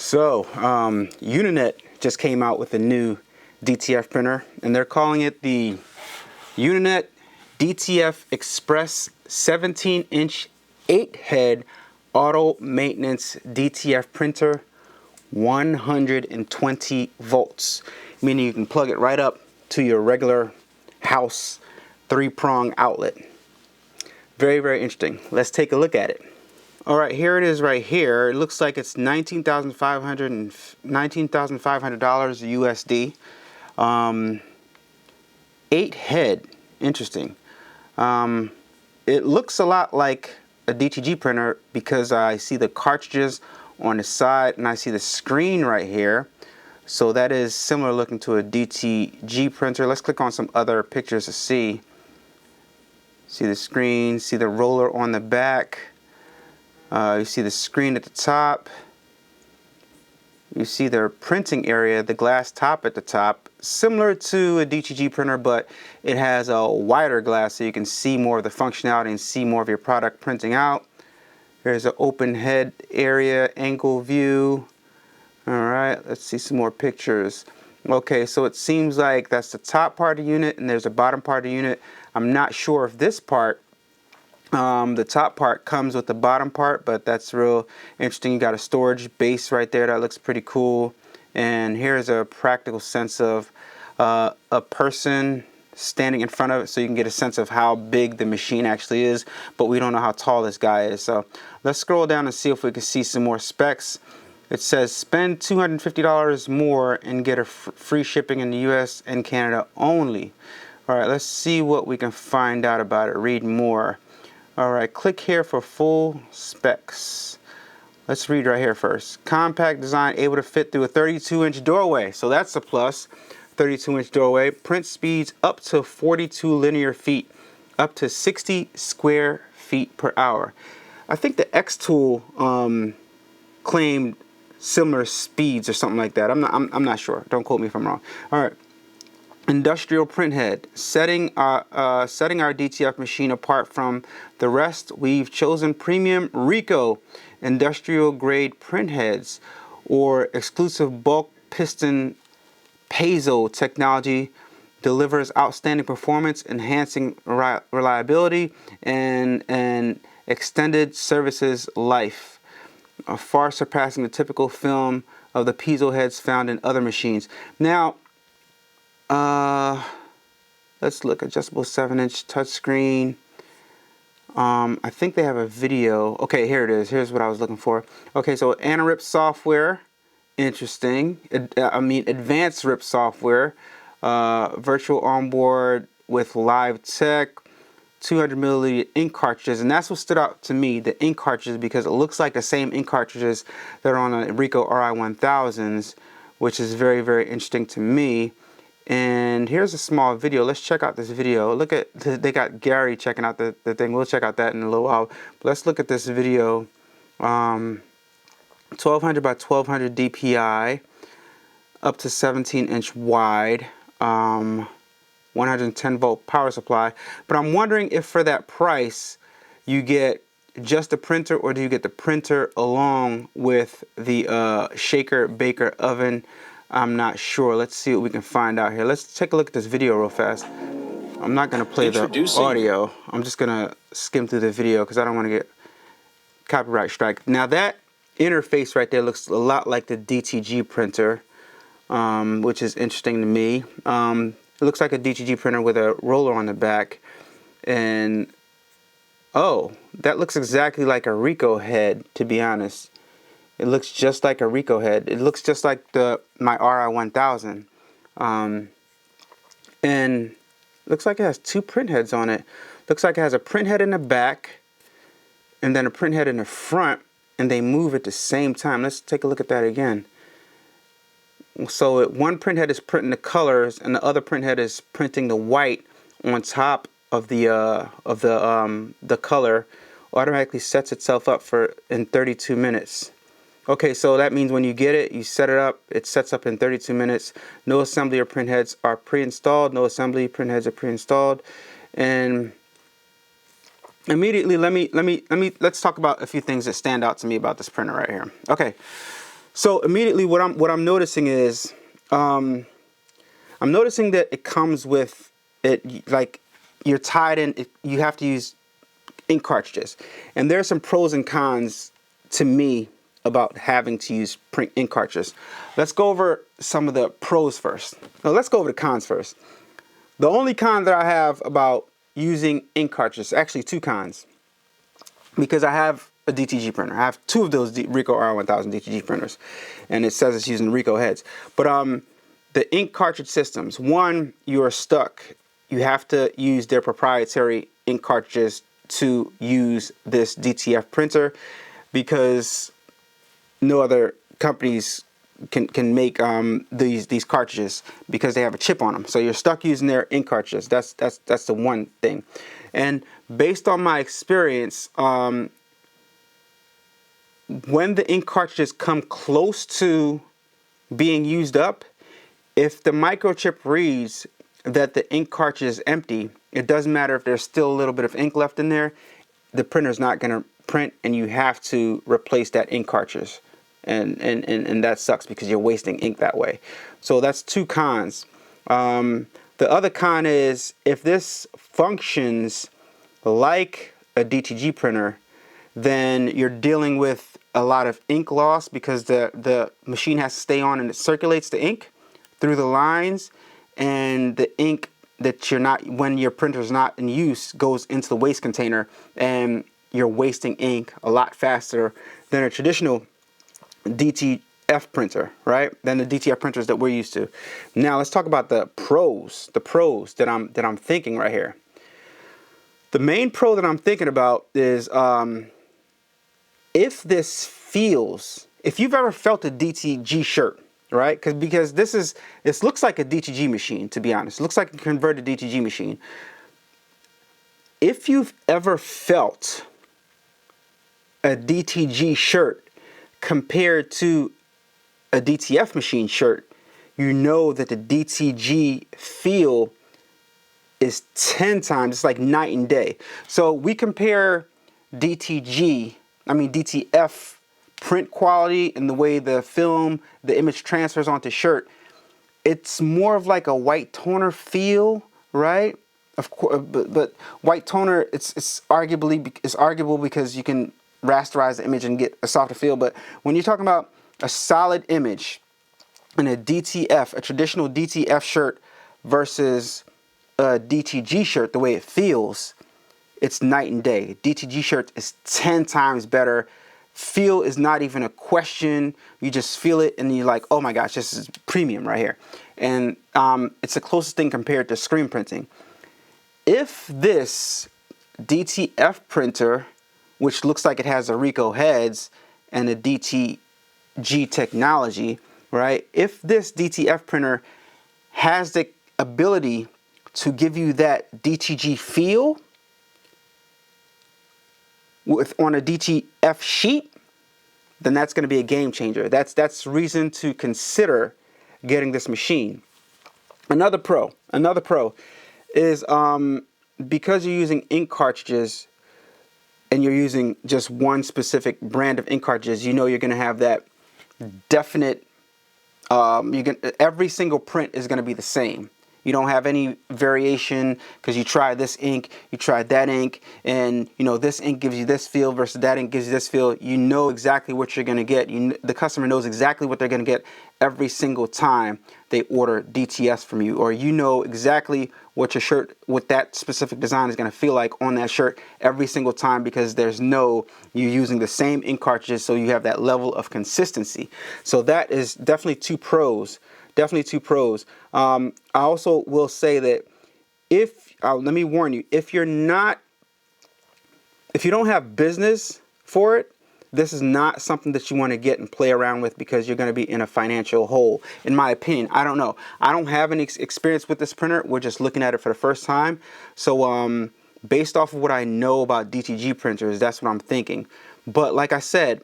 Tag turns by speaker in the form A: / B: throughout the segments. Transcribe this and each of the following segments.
A: So, Uninet just came out with a new DTF printer, and they're calling it the Uninet DTF Xpress 17-inch 8-head auto maintenance DTF printer, 120 volts, meaning you can plug it right up to your regular house 3-prong outlet. Very, very interesting. Let's take a look at it. All right, here it is right here. It looks like it's $19,500 USD. 8-head, interesting. It looks a lot like a DTG printer because I see the cartridges on the side and I see the screen right here. So that is similar looking to a DTG printer. Let's click on some other pictures to see. See the screen, see the roller on the back. You see the screen at the top. You see the printing area, the glass top at the top, similar to a DTG printer, but it has a wider glass so you can see more of the functionality and see more of your product printing out. There's an open head area, angle view. All right, let's see some more pictures. Okay, so it seems like that's the top part of the unit and there's a bottom part of the unit. I'm not sure if this part, the top part comes with the bottom part, but that's real interesting. You got a storage base right there that looks pretty cool. And here's a practical sense of a person standing in front of it so you can get a sense of how big the machine actually is, but we don't know how tall this guy is. So let's scroll down and see if we can see some more specs. It says spend $250 more and get a free shipping in the US and Canada only. All right, let's see what we can find out about it, read more. All right, click here for full specs. Let's read right here first. Compact design, able to fit through a 32-inch doorway. So that's a plus. 32-inch doorway. Print speeds up to 42 linear feet, up to 60 square feet per hour. I think the X tool claimed similar speeds or something like that. I'm not sure. Don't quote me if I'm wrong. All right. Industrial print head. Setting our DTF machine apart from the rest, we've chosen premium Rico industrial grade print heads or exclusive bulk piston piezo technology. Delivers outstanding performance, enhancing reliability and extended services life, far surpassing the typical film of the piezo heads found in other machines. Now, let's look. Adjustable 7-inch touchscreen. I think they have a video. Okay, here it is. Here's what I was looking for. Okay, so AnaRip software. Interesting. Advanced RIP software. Virtual onboard with live tech. 200 milliliter ink cartridges, and that's what stood out to me, the ink cartridges, because it looks like the same ink cartridges that are on the Rico RI1000s, which is very, very interesting to me. And here's a small video. Let's check out this video. Look at, they got Gary checking out the thing. We'll check out that in a little while. But let's look at this video. 1200 by 1200 DPI, up to 17-inch wide, 110 volt power supply. But I'm wondering if for that price you get just the printer, or do you get the printer along with the shaker baker oven? I'm not sure. Let's see what we can find out here. Let's take a look at this video real fast. I'm not going to play the audio. I'm just going to skim through the video because I don't want to get copyright strike. Now that interface right there looks a lot like the DTG printer, which is interesting to me. It looks like a DTG printer with a roller on the back. And, oh, that looks exactly like a Rico head, to be honest. It looks just like a Rico head. It looks just like my RI1000. And looks like it has 2 print heads on it. Looks like it has a print head in the back and then a print head in the front, and they move at the same time. Let's take a look at that again. So one print head is printing the colors and the other print head is printing the white on top of the color. Automatically sets itself up in 32 minutes. Okay, so that means when you get it, you set it up, it sets up in 32 minutes. No assembly or print heads are pre-installed. No assembly print heads are pre-installed. And immediately let's talk about a few things that stand out to me about this printer right here. Okay. So immediately what I'm noticing is I'm noticing that it comes with it, like you're tied in. You have to use ink cartridges, and there are some pros and cons to me about having to use ink cartridges. Let's go over some of the pros first. No, let's go over the cons first. The only con that I have about using ink cartridges, actually two cons, because I have a DTG printer. I have two of those Ricoh R1000 DTG printers, and it says it's using Ricoh heads. But the ink cartridge systems, one, you are stuck. You have to use their proprietary ink cartridges to use this DTF printer, because no other companies can make these cartridges, because they have a chip on them. So you're stuck using their ink cartridges. That's the one thing. And based on my experience, when the ink cartridges come close to being used up, if the microchip reads that the ink cartridge is empty, it doesn't matter if there's still a little bit of ink left in there, the printer's not going to print, and you have to replace that ink cartridge. And that sucks, because you're wasting ink that way. So that's two cons. The other con is, if this functions like a DTG printer, then you're dealing with a lot of ink loss, because the machine has to stay on and it circulates the ink through the lines, and the ink that when your printer's not in use goes into the waste container, and you're wasting ink a lot faster than a traditional DTF printer, right? Than the DTF printers that we're used to. Now let's talk about the pros that I'm thinking right here. The main pro that I'm thinking about is if you've ever felt a DTG shirt, right? Because this looks like a DTG machine, to be honest. It looks like a converted DTG machine. If you've ever felt a DTG shirt compared to a DTF machine shirt, you know that the DTG feel is 10 times, it's like night and day. So we compare DTF print quality and the way the image transfers onto shirt. It's more of like a white toner feel, right? Of course, but white toner, it's arguable because you can rasterize the image and get a softer feel. But when you're talking about a solid image in a traditional DTF shirt versus a DTG shirt, the way it feels, it's night and day. DTG shirt is 10 times better. Feel is not even a question. You just feel it and you're like, oh my gosh, this is premium right here. And it's the closest thing compared to screen printing. If this DTF printer, which looks like it has a Ricoh heads and a DTG technology, right? If this DTF printer has the ability to give you that DTG feel on a DTF sheet, then that's going to be a game changer. That's reason to consider getting this machine. Another pro is because you're using ink cartridges and you're using just one specific brand of ink cartridges, you know you're going to have that definite. Every single print is going to be the same. You don't have any variation because you try this ink, you tried that ink, and you know this ink gives you this feel versus that ink gives you this feel. You know exactly what you're going to get. The customer knows exactly what they're going to get every single time they order DTS from you, or you know exactly what your shirt, what that specific design is going to feel like on that shirt every single time, because you're using the same ink cartridges, so you have that level of consistency. So that is definitely two pros. I also will say that let me warn you, if you don't have business for it, this is not something that you want to get and play around with, because you're going to be in a financial hole, in my opinion. I don't know. I don't have any experience with this printer. We're just looking at it for the first time. So based off of what I know about DTG printers, that's what I'm thinking. But like I said,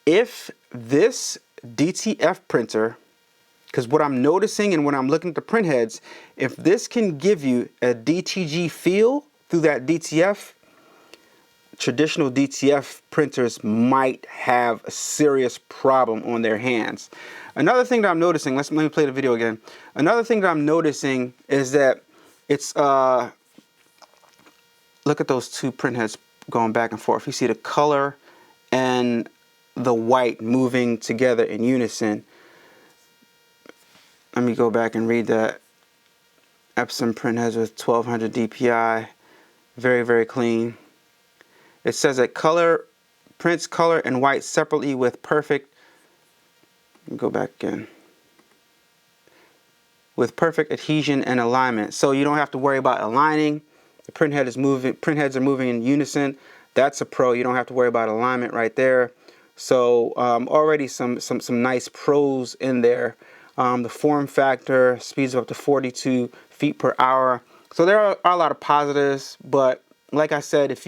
A: if this DTF printer, because what I'm noticing and when I'm looking at the print heads, if this can give you a DTG feel through that DTF, traditional DTF printers might have a serious problem on their hands. Another thing that I'm noticing, let me play the video again. Another thing that I'm noticing is that it's, look at those two print heads going back and forth. You see the color and the white moving together in unison. Let me go back and read that. Epson print heads with 1200 DPI. Very, very clean. It says that color prints color and white separately with perfect, go back again, with perfect adhesion and alignment. So you don't have to worry about aligning. The print heads are moving in unison. That's a pro. You don't have to worry about alignment right there. So already some nice pros in there. The form factor speeds up to 42 feet per hour. So there are a lot of positives, but like I said,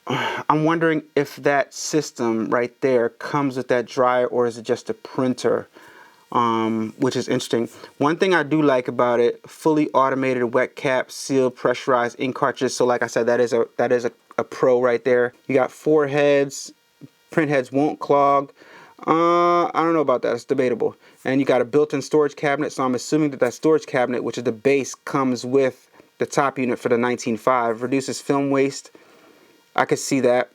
A: I'm wondering if that system right there comes with that dryer or is it just a printer, which is interesting. One thing I do like about it, fully automated wet cap, sealed, pressurized ink cartridges. So like I said, that is a pro right there. You got 4 heads. Print heads won't clog. I don't know about that. It's debatable. And you got a built-in storage cabinet. So I'm assuming that storage cabinet, which is the base, comes with the top unit for the 19.5. Reduces film waste. I could see that.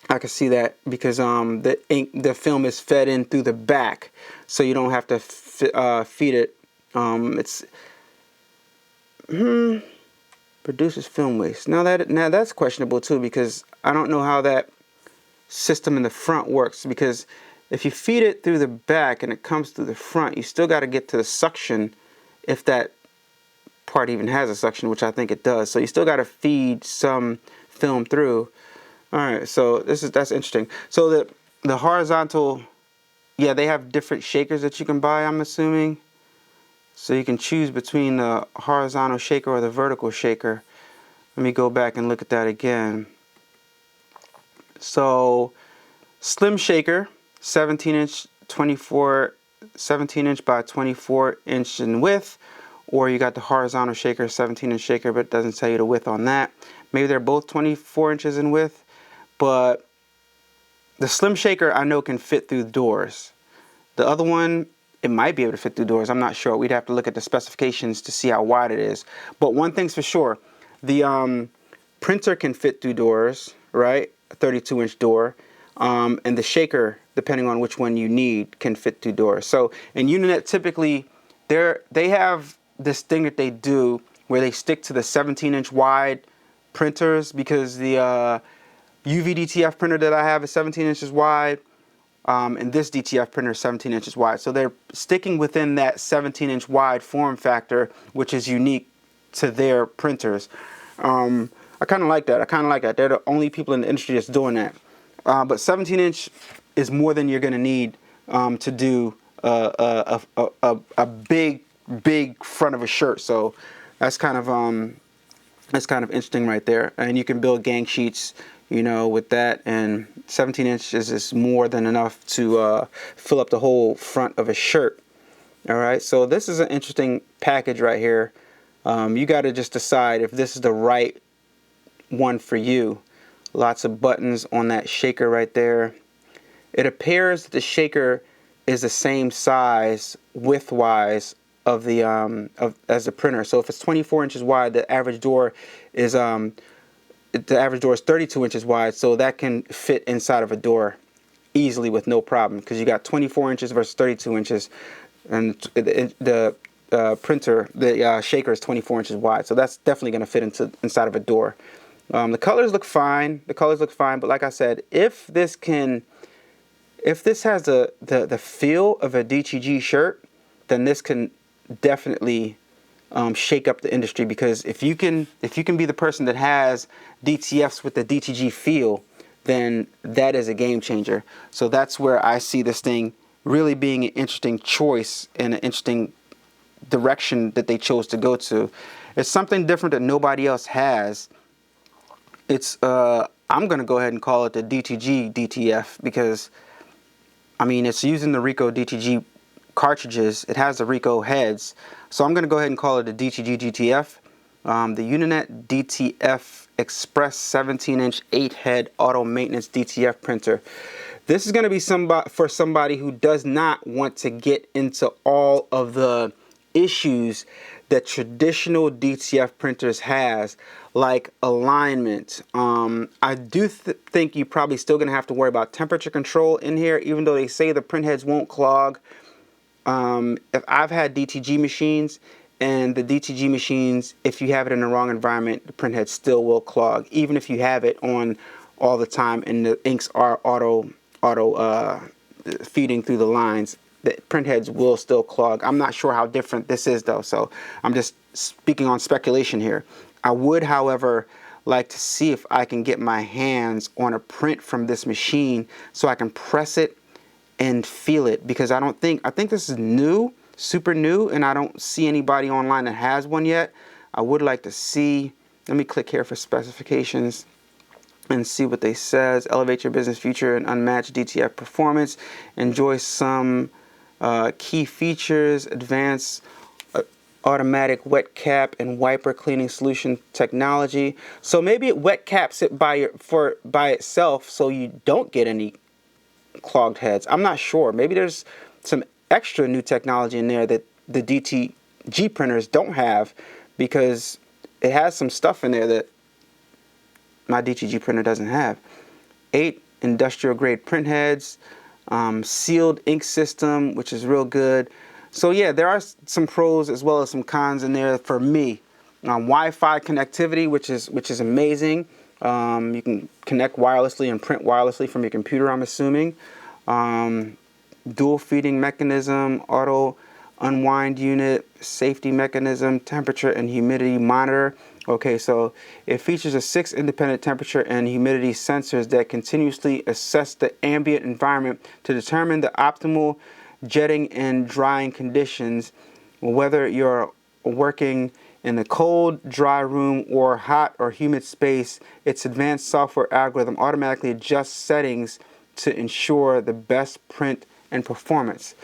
A: I could see that because the film is fed in through the back, so you don't have to feed it. Reduces film waste. Now that's questionable too, because I don't know how that system in the front works, because if you feed it through the back and it comes through the front, you still got to get to the suction, if that part even has a suction, which I think it does. So you still got to feed some film through. All right, so that's interesting. So the horizontal, yeah, they have different shakers that you can buy, I'm assuming. So you can choose between the horizontal shaker or the vertical shaker. Let me go back and look at that again. So slim shaker, 17-inch by 24 inch in width, or you got the horizontal shaker, 17-inch shaker, but it doesn't tell you the width on that. Maybe they're both 24 inches in width, but the slim shaker I know can fit through doors. The other one, it might be able to fit through doors. I'm not sure. We'd have to look at the specifications to see how wide it is. But one thing's for sure, the printer can fit through doors, right? A 32-inch door. And the shaker, depending on which one you need, can fit through doors. So in Uninet, typically, they have this thing that they do where they stick to the 17-inch wide printers, because the UV DTF printer that I have is 17 inches wide, and this DTF printer is 17 inches wide. So they're sticking within that 17-inch wide form factor, which is unique to their printers. I kind of like that. They're the only people in the industry that's doing that. But 17-inch is more than you're going to need to do a big front of a shirt. So that's kind of interesting right there. And you can build gang sheets, you know, with that. And 17 inches is more than enough to fill up the whole front of a shirt. All right. So this is an interesting package right here. You got to just decide if this is the right one for you. Lots of buttons on that shaker right there. It appears that the shaker is the same size width-wise of the as the printer. So if it's 24 inches wide, the average door is 32 inches wide. So that can fit inside of a door easily with no problem, because you got 24 inches versus 32 inches, and the printer, the shaker is 24 inches wide. So that's definitely going to fit inside of a door. The colors look fine. But like I said, if this has the feel of a DTG shirt, then this can definitely shake up the industry. Because if you can be the person that has DTFs with the DTG feel, then that is a game changer. So that's where I see this thing really being an interesting choice and an interesting direction that they chose to go to. It's something different that nobody else has. It's I'm gonna go ahead and call it the DTG DTF, because I mean, it's using the Ricoh DTG cartridges. It has the Ricoh heads, so I'm gonna go ahead and call it the DTG DTF. The Uninet DTF Xpress 17-inch 8-head auto maintenance DTF printer. This is going to be for somebody who does not want to get into all of the issues that traditional DTF printers has, like alignment. I do think you're probably still going to have to worry about temperature control in here, even though they say the print heads won't clog. If I've had DTG machines, and the DTG machines, if you have it in the wrong environment, the print head still will clog, even if you have it on all the time and the inks are auto feeding through the lines. The print heads will still clog. I'm not sure how different this is though, so I'm just speaking on speculation here. I would, however, like to see if I can get my hands on a print from this machine so I can press it and feel it, because I think this is new, super new, and I don't see anybody online that has one yet. I would like to see. Let me click here for specifications and see what they says. Elevate your business future and unmatched DTF performance. Enjoy some key features: advanced automatic wet cap and wiper cleaning solution technology. So maybe it wet caps it by itself, so you don't get any clogged heads. I'm not sure. Maybe there's some extra new technology in there that the DTG printers don't have, because it has some stuff in there that my DTG printer doesn't have. 8 industrial grade print heads, sealed ink system, which is real good. So yeah, there are some pros as well as some cons in there for me. Wi-Fi connectivity, which is amazing. You can connect wirelessly and print wirelessly from your computer, I'm assuming. Dual feeding mechanism, auto unwind unit, safety mechanism, temperature and humidity monitor. Okay, so it features 6 independent temperature and humidity sensors that continuously assess the ambient environment to determine the optimal jetting and drying conditions, whether you're working in a cold, dry room or hot or humid space. Its advanced software algorithm automatically adjusts settings to ensure the best print and performance.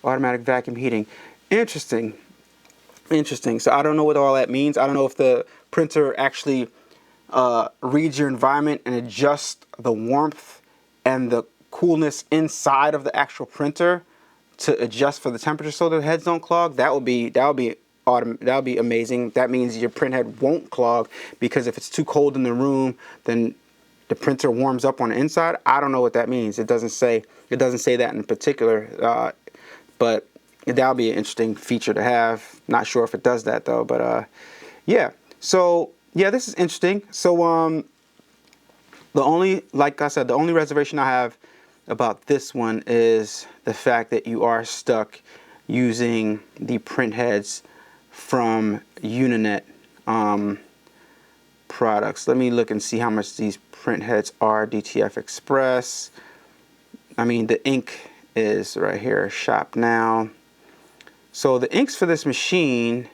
A: Automatic vacuum heating. Interesting. So I don't know what all that means. I don't know if the printer actually reads your environment and adjusts the warmth and the coolness inside of the actual printer to adjust for the temperature so the heads don't clog. That would be amazing. That means your print head won't clog, because if it's too cold in the room, then the printer warms up on the inside. I don't know what that means. It doesn't say that in particular, but that'll be an interesting feature to have. Not sure if it does that though, but yeah. So yeah, this is interesting. So like I said, the only reservation I have about this one is the fact that you are stuck using the print heads from Uninet products. Let me look and see how much these print heads are. DTF Xpress. I mean, the ink is right here, shop now. So the inks for this machine,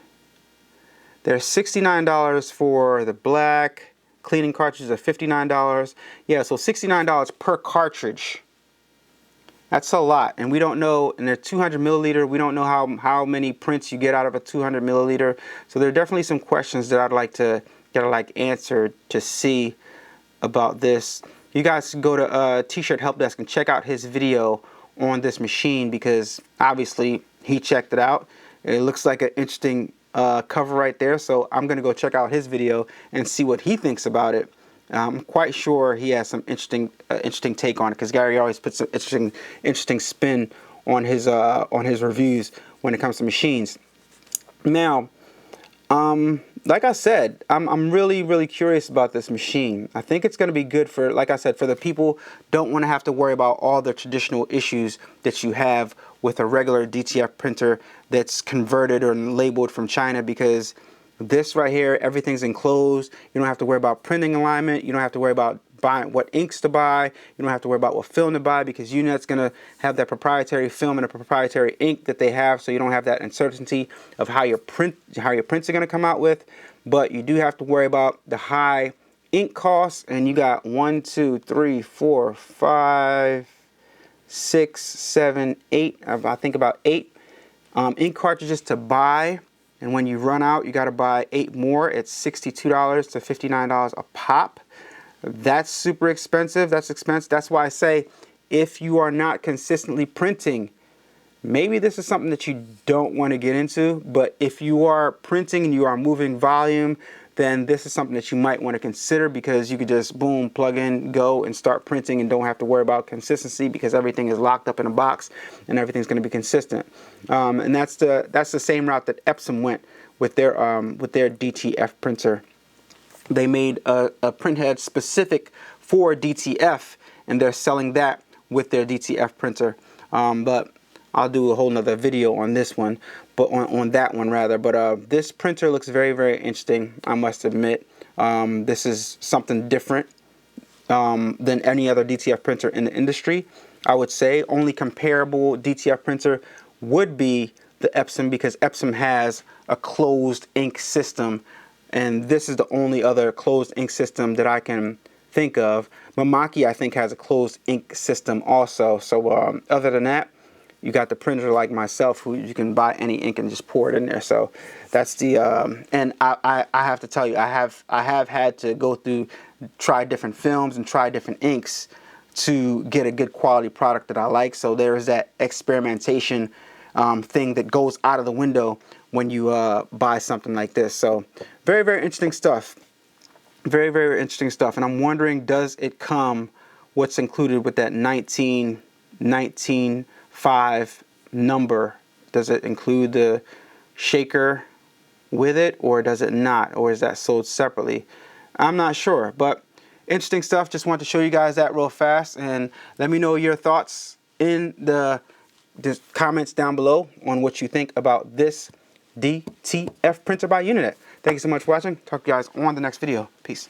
A: they're $69 for the black. Cleaning cartridges are $59. Yeah, so $69 per cartridge. That's a lot, and we don't know, and they're 200 milliliter. We don't know how many prints you get out of a 200 milliliter. So there are definitely some questions that I'd like to get answered to see about this. You guys can go to T-Shirt Help Desk and check out his video on this machine, because obviously he checked it out. It looks like an interesting cover right there. So I'm gonna go check out his video and see what he thinks about it. I'm quite sure he has some interesting take on it, because Gary always puts some interesting spin on his reviews when it comes to machines. Now, like I said, I'm really curious about this machine. I think it's going to be good for, like I said, for the people don't want to have to worry about all the traditional issues that you have with a regular DTF printer that's converted or labeled from China, because this right here, everything's enclosed. You don't have to worry about printing alignment. You don't have to worry about buying what inks to buy. You don't have to worry about what film to buy, because Unit's going to have that proprietary film and a proprietary ink that they have, so you don't have that uncertainty of how your prints are going to come out with. But you do have to worry about the high ink costs, and you got 1, 2, 3, 4, 5, 6, 7, 8. I think about 8 ink cartridges to buy And when you run out, you got to buy 8 more. It's $62 to $59 a pop. That's super expensive. That's expensive. That's why I say if you are not consistently printing, maybe this is something that you don't want to get into. But if you are printing and you are moving volume, then this is something that you might want to consider, because you could just boom, plug in, go, and start printing and don't have to worry about consistency, because everything is locked up in a box and everything's going to be consistent. And that's the same route that Epson went with their DTF printer. They made a printhead specific for DTF, and they're selling that with their DTF printer. But I'll do a whole nother video on this one, but on that one rather. But this printer looks very, very interesting, I must admit. This is something different than any other DTF printer in the industry. I would say only comparable DTF printer would be the Epson, because Epson has a closed ink system, and this is the only other closed ink system that I can think of. Mamaki, I think, has a closed ink system also. So other than that, you got the printer like myself, who you can buy any ink and just pour it in there. So that's the and I have to tell you, I have had to go through, try different films and try different inks to get a good quality product that I like. So there is that experimentation thing that goes out of the window when you buy something like this. So very, very interesting stuff. Very, very interesting stuff. And I'm wondering, does it come, what's included with that 19.5 number? Does it include the shaker with it, or does it not? Or is that sold separately? I'm not sure, but interesting stuff. Just wanted to show you guys that real fast, and let me know your thoughts in the comments down below on what you think about this DTF printer by Uninet. Thank you so much for watching. Talk to you guys on the next video. Peace.